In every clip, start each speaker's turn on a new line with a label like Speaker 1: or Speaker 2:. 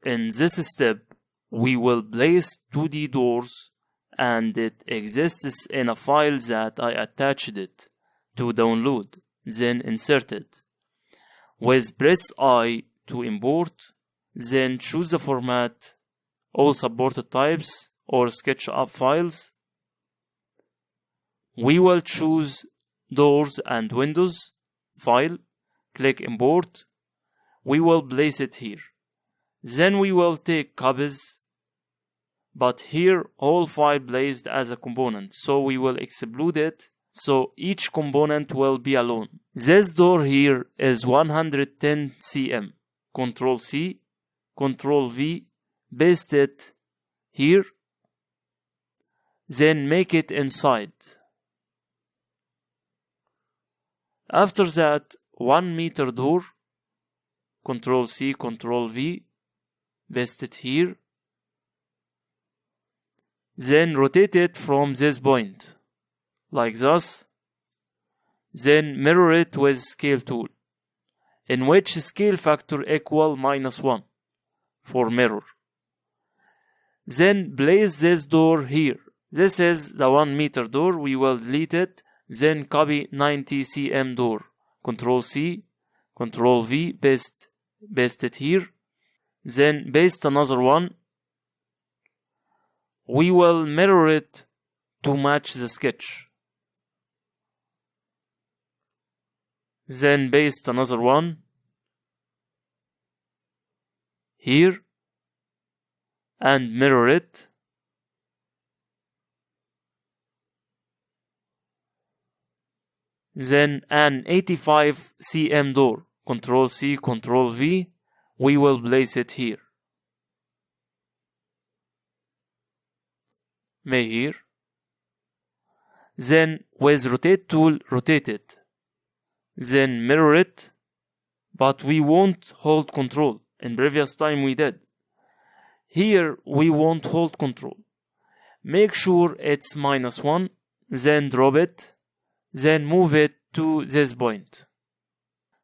Speaker 1: In this step, we will place 2D doors and it exists in a file that I attached it to download, then insert it. With press I to import, then choose the format, all supported types or Sketchup files. We will choose doors and windows, file, click import. We will place it here. Then we will take copies, but here all file placed as a component, so we will exclude it, so each component will be alone. This door here is 110 cm. Ctrl C, Ctrl V, paste it here, then make it inside. After that, 1 meter door, Ctrl C, Ctrl V, paste it here, then rotate it from this point, like this, then mirror it with scale tool, in which scale factor equal -1 for mirror. Then place this door here. This is the 1 meter door, we will delete it, then copy 90 cm door, Ctrl C, Ctrl V, paste it here, then paste another one. We will mirror it to match the sketch. Then paste another one here and mirror it. Then an 85 cm door, Ctrl C, Ctrl V, we will place it here. May here. Then with rotate tool, rotate it. Then mirror it, but we won't hold control. In previous time we did. Here we won't hold control. Make sure it's -1, then drop it, then move it to this point.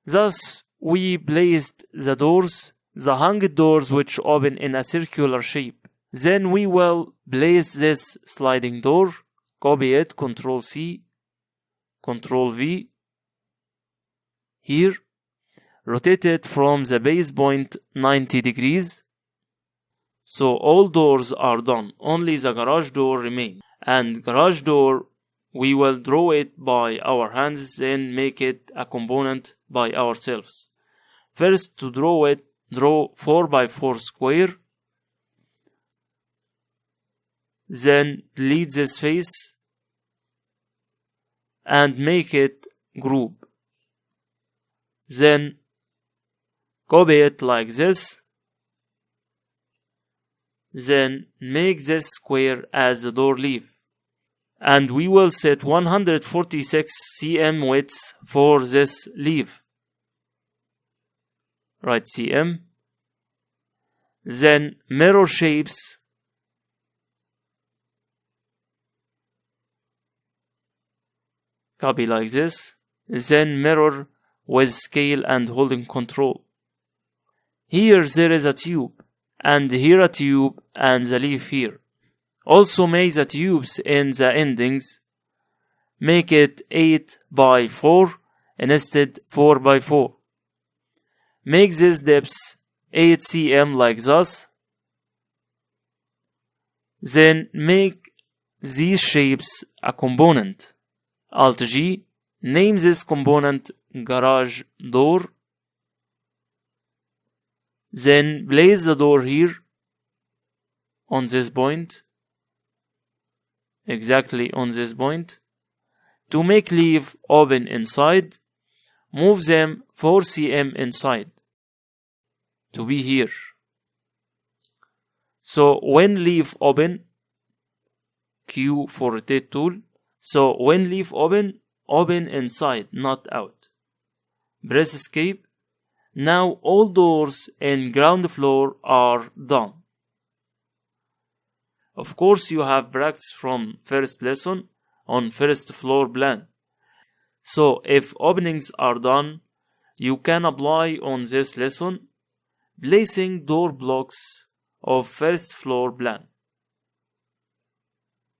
Speaker 1: Thus we placed the doors, the hanged doors which open in a circular shape. Then we will place this sliding door, copy it, Ctrl C, Ctrl V, here, rotate it from the base point 90 degrees. So all doors are done, only the garage door remains. And garage door, we will draw it by our hands, then make it a component by ourselves. First, to draw it, draw 4x4 square. Then delete this face and make it group. Then copy it like this. Then make this square as the door leaf. And we will set 146 cm width for this leaf. Write cm. Then mirror shapes. Copy like this. Then mirror with scale and holding control. Here there is a tube, and here a tube, and the leaf here. Also make the tubes in the endings. Make it 8x4 instead 4x4. Make this depth 8 cm like this. Then make these shapes a component. Alt G, name this component garage door. Then place the door here on this point, exactly on this point. To make leaf open inside, move them 4 cm inside to be here. So when leaf open, Q for rotate tool. So when leaf open, open inside, not out. Press escape. Now all doors in ground floor are done. Of course you have practiced from first lesson on first floor plan. So if openings are done, you can apply on this lesson. Placing door blocks of first floor plan.